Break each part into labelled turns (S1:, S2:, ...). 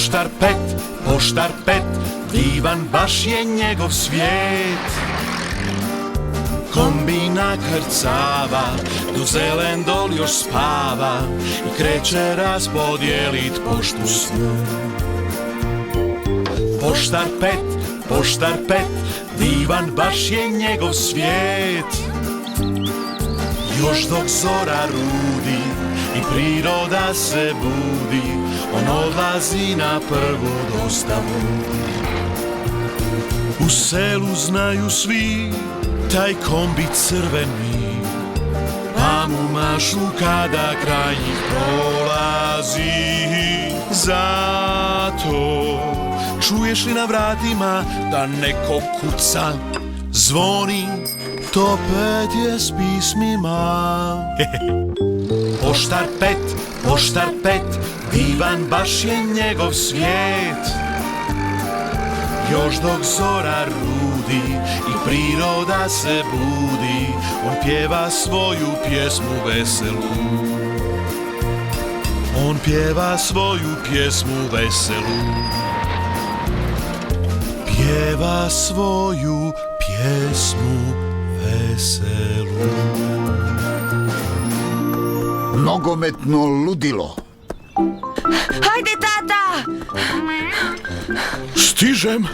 S1: Poštar Pet, divan baš je njegov svijet. Kombina krcava, do zelen dol još spava i kreće raspodijelit poštu svu. Poštar Pet, divan baš je njegov svijet. Još dok zora rudi i priroda se budi, on odlazi na prvu dostavu. U selu znaju svi taj kombi crveni, pa mu mašu kada kraj njih prolazi. Zato čuješ li na vratima da neko kuca, zvoni, to Pet je s pismima. Poštar Pet, divan baš je njegov svijet. Još dok zora rudi i priroda se budi, on pjeva svoju pjesmu veselu. On pjeva svoju pjesmu veselu. Pjeva svoju pjesmu veselu.
S2: Nogometno ludilo.
S3: Hajde, tata!
S1: Stižem.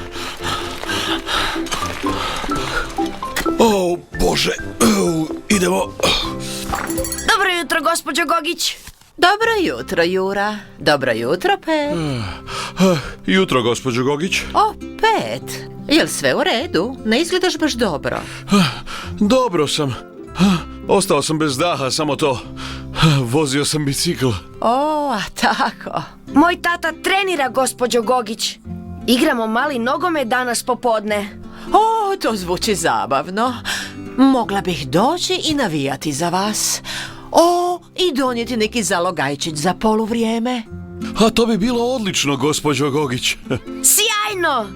S1: O, Bože, idemo.
S3: Dobro jutro, gospođo Gogić.
S4: Dobro jutro, Jura. Dobro jutro, Pet.
S1: Jutro, gospođo Gogić.
S4: O, Pet, jel sve u redu? Ne izgledaš baš dobro.
S1: Dobro sam. Ostao sam bez daha, samo to. Vozio sam bicikl.
S4: O, a tako.
S3: Moj tata trenira, gospođo Gogić. Igramo mali nogomet danas popodne.
S4: O, to zvuči zabavno. Mogla bih doći i navijati za vas. O, i donijeti neki zalogajčić za poluvrijeme.
S1: A to bi bilo odlično, gospođo Gogić.
S3: Sjajno!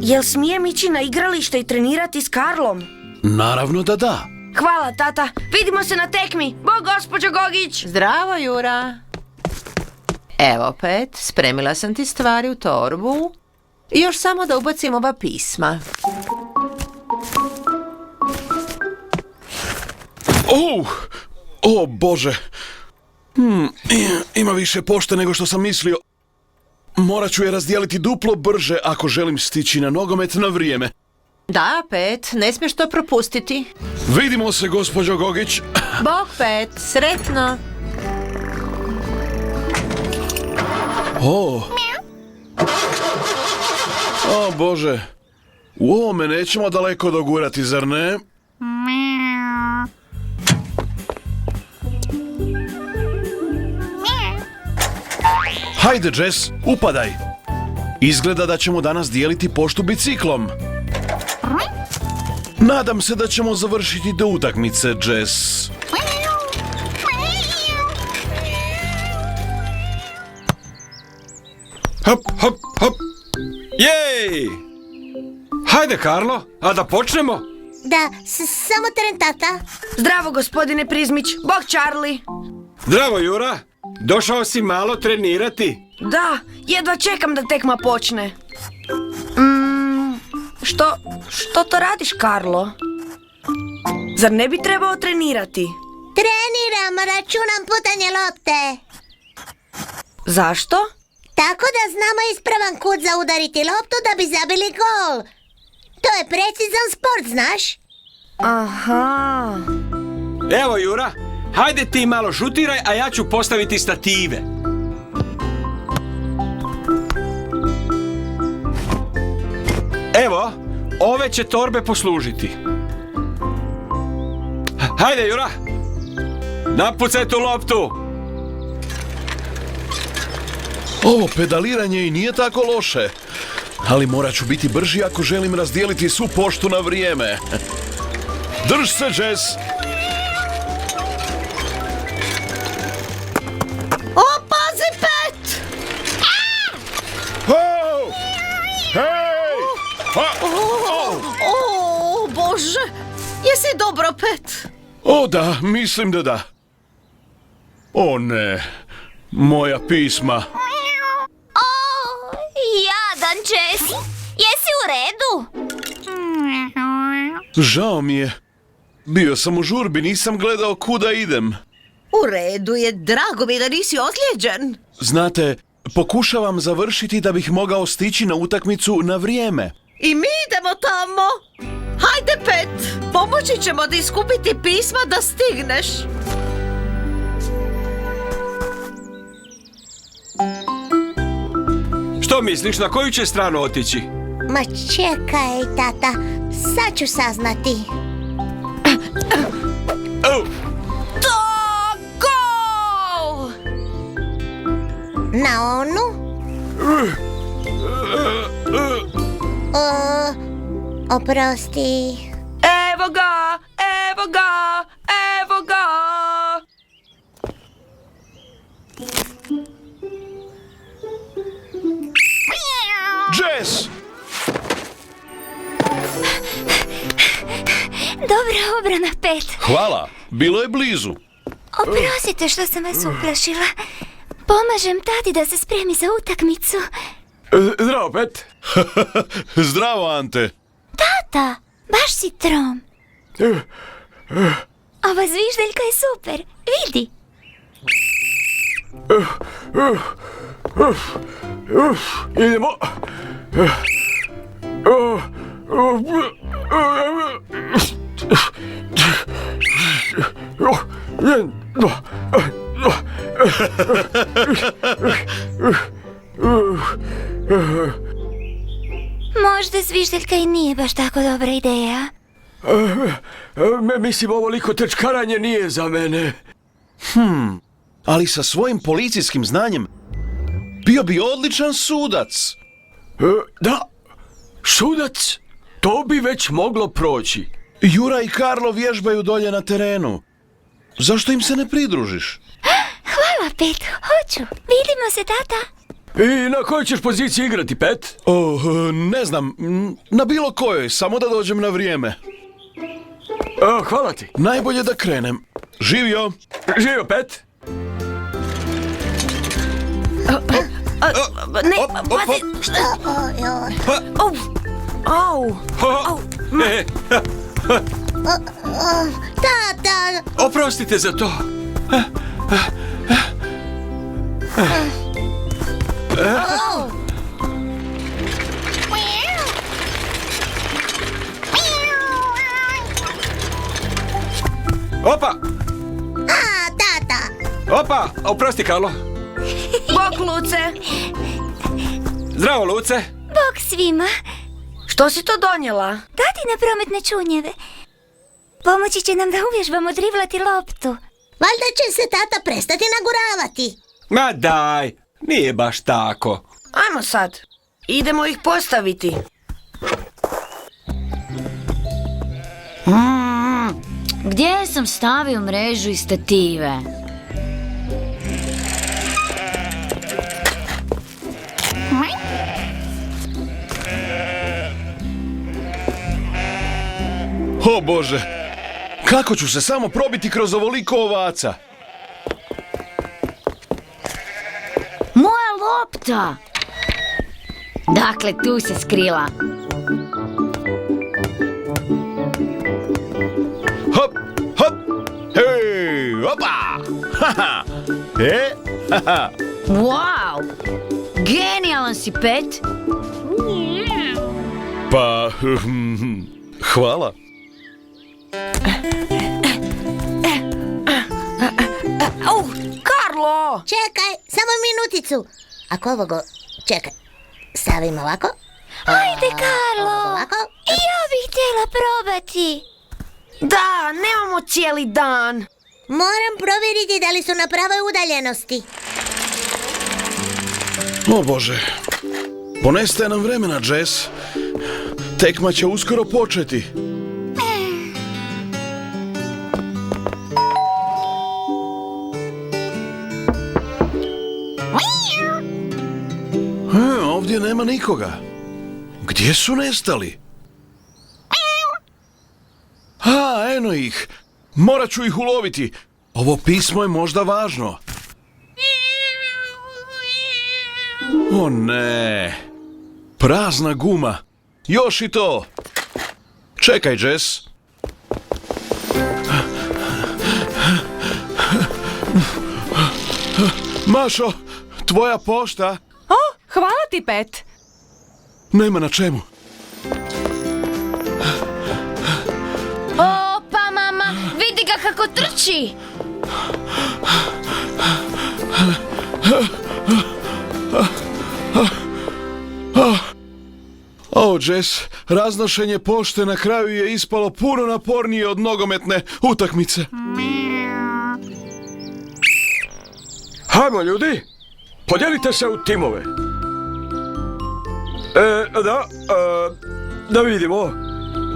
S3: Jel smijem ići na igralište i trenirati s Karlom?
S1: Naravno da da.
S3: Hvala, tata. Vidimo se na tekmi. Bog, gospođo Gogić!
S4: Zdravo, Jura. Evo, Pet, spremila sam ti stvari u torbu. I još samo da ubacim ova pisma.
S1: O, Bože. Ima više pošte nego što sam mislio. Morat ću je razdijeliti duplo brže ako želim stići na nogomet na vrijeme.
S4: Da, Pet, ne smiješ to propustiti.
S1: Vidimo se, gospođo Gogić.
S4: Bog, Pet, sretno.
S1: O, Bože. U ovome nećemo daleko dogurati, zar ne? Hajde, Jess, upadaj. Izgleda da ćemo danas dijeliti poštu biciklom. Nadam se da ćemo završiti do utakmice, Jess.
S5: Hop, hop, hop. Jej! Hajde, Karlo, a da počnemo?
S6: Da, samo tren, tata.
S3: Zdravo, gospodine Prizmić. Bog, Charlie.
S5: Zdravo, Jura. Došao si malo trenirati?
S3: Da, jedva čekam da tekma počne. Što to radiš, Karlo? Zar ne bi trebao trenirati?
S6: Treniram, računam putanje lopte.
S3: Zašto?
S6: Tako da znamo ispravan kut za udariti loptu da bi zabili gol. To je precizan sport, znaš?
S3: Aha.
S5: Evo, Jura, hajde ti malo šutiraj, a ja ću postaviti stative. Evo, ove će torbe poslužiti. Hajde, Jura, napucaj tu loptu.
S1: Ovo pedaliranje i nije tako loše. Ali morat ću biti brži ako želim razdijeliti svu poštu na vrijeme. Drž se, Jess!
S4: O, pazi, Pet!
S1: Oh! Hej!
S4: O, Bože! Jesi dobro, Pet?
S1: O da, mislim da da. O ne, moja pisma.
S7: dan, Jess. Jesi u redu?
S1: Žao mi je. Bio sam u žurbi, nisam gledao kuda idem.
S4: U redu je, drago mi je da nisi ozlijeđen.
S1: Znate, pokušavam završiti da bih mogao stići na utakmicu na vrijeme.
S4: I mi idemo tamo. Hajde, Pet, pomoći ćemo ti skupiti pisma da stigneš.
S5: Što misliš, na koju će stranu otići?
S6: Ma čekaj, tata, sad ću saznati.
S3: To gol!
S6: Na onu? Oprosti.
S3: Evo ga, evo ga, evo ga!
S1: Jess!
S7: Dobra obrana, Pet.
S1: Hvala, bilo je blizu.
S7: Oprostite što sam vas uplašila. Pomažem tati da se spremi za utakmicu.
S5: Zdravo, Pet.
S1: Zdravo, Ante.
S7: Tata, baš si trom. Ova zviždeljka je super. Vidi.
S5: Idemo.
S7: Možda zviždeljka i nije baš tako dobra ideja.
S5: Mislim, ovoliko trčkaranje nije za mene.
S1: Ali sa svojim policijskim znanjem bio bi odličan sudac.
S5: Da, sudac, to bi već moglo proći.
S1: Jura i Karlo vježbaju dolje na terenu. Zašto im se ne pridružiš?
S7: Hvala, Pet, hoću. Vidimo se, tata.
S5: I na kojoj ćeš poziciji igrati, Pet?
S1: Ne znam, na bilo kojoj, samo da dođem na vrijeme.
S5: Hvala ti.
S1: Najbolje da krenem. Živio!
S5: Živio, Pet.
S3: Ne, pazi! Au!
S6: Tata!
S5: Oprostite za to. Opa!
S6: Tata!
S5: Opa! Oprosti, Karlo.
S3: Bok, Luce!
S5: Zdravo, Luce.
S7: Bog svima.
S3: Što si to donijela?
S7: Tatine prometne čunjeve. Pomoći će nam da uvježbamo driblati loptu.
S6: Valjda će se tata prestati naguravati.
S5: Ma daj, nije baš tako.
S3: Ajmo sad. Idemo ih postaviti.
S8: Gdje sam stavio mrežu i stative?
S1: O Bože! Kako ću se samo probiti kroz ovoliko ovaca?
S8: Moja lopta! Dakle, tu se skrila.
S1: Hop, hop! Hej, opa! Haha! Haha!
S8: Wow! Genijalan si, Pet!
S1: Pa, hvala.
S3: Karlo!
S6: Čekaj, samo minuticu. Ako ovoga... Čekaj, stavim ovako.
S7: Ajde, Karlo.
S6: Ovako.
S7: Ja bih htjela probati.
S3: Da, nemamo cijeli dan.
S6: Moram provjeriti da li su na pravoj udaljenosti.
S1: O Bože! Ponestaje nam vremena, Jess. Tekma će uskoro početi. Ovdje nema nikoga. Gdje su nestali? Eno ih. Morat ću ih uloviti. Ovo pismo je možda važno. O ne. Prazna guma. Još i to. Čekaj, Jess. Mašo, tvoja pošta.
S3: O, hvala ti, Pet.
S1: Nema na čemu.
S8: O, pa mama, vidi ga kako trči.
S1: O, Jess, raznošenje pošte na kraju je ispalo puno napornije od nogometne utakmice.
S5: Hajmo, ljudi, podijelite se u timove. Da vidimo.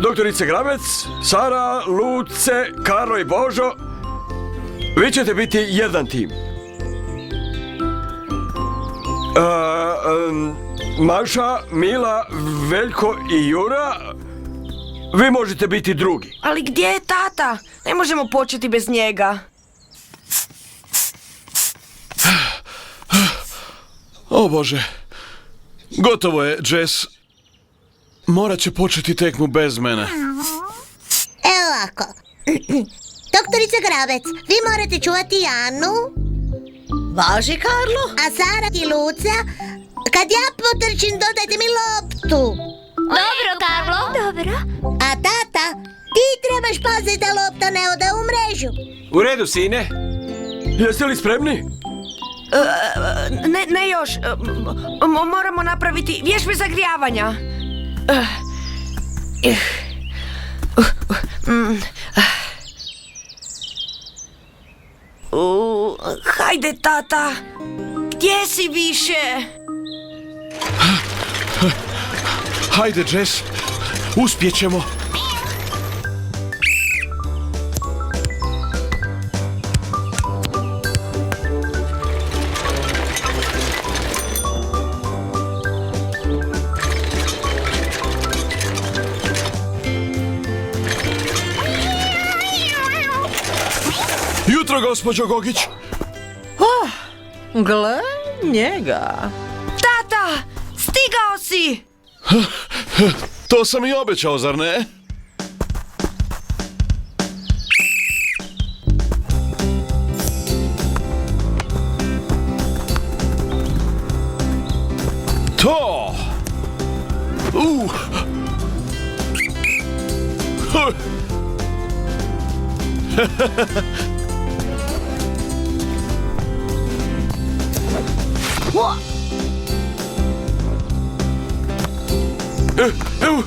S5: Doktorice Grabec, Sara, Luce, Karlo i Božo. Vi ćete biti jedan tim. Maša, Mila, Veljko i Jura, vi možete biti drugi.
S3: Ali gdje je tata? Ne možemo početi bez njega.
S1: O Bože, gotovo je, Jess. Morat će početi tekmu bez mene.
S6: Evo ovako. Doktorica Grabec, vi morate čuvati Anu.
S4: Važi, Karlo?
S6: A Sara i Luca, kad ja potrčim, dodajte mi loptu.
S7: Dobro, Karlo. Dobro.
S6: A tata, ti trebaš paziti da lopta ne ode u mrežu.
S5: U redu, sine. Jeste li spremni?
S3: Ne još. Moramo napraviti vježbe zagrijavanja. Hajde, tata. Gdje si više?
S1: Hajde, Jess, uspjećemo. Jutro, gospođo Gogić.
S4: Gle njega.
S3: Tata, stigao si.
S1: To sam i obećao, zar ne? To! Evo!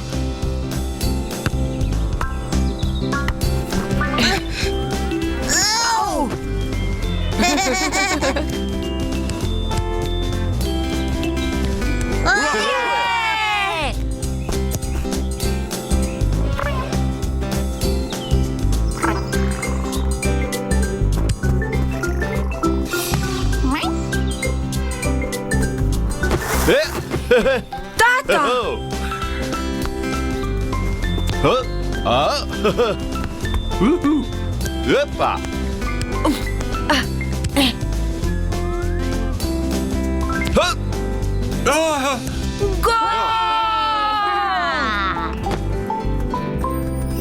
S3: Tata!
S1: Epa!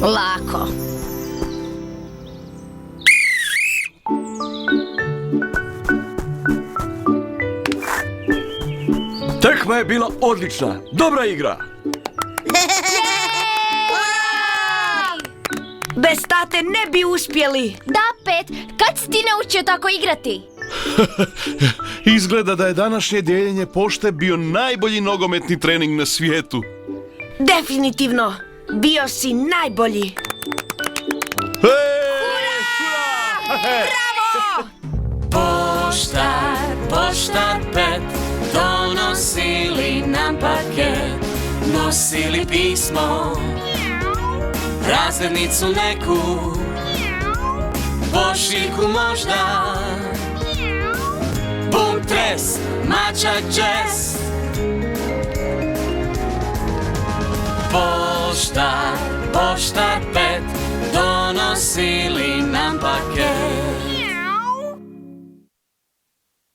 S4: Lako.
S5: Tekma je bila odlična. Dobra igra.
S3: Bez tate ne bi uspjeli.
S7: Da, Pet, kad si ti naučio tako igrati?
S1: Izgleda da je današnje dijeljenje pošte bio najbolji nogometni trening na svijetu.
S3: Definitivno. Bio si najbolji. Bravo!
S9: Poštar Pet, donosili nam paket, nosili pismo, razrednicu neku, pošiljku možda, bum tres, mača Jess. Poštar Pet, donosili nam paket.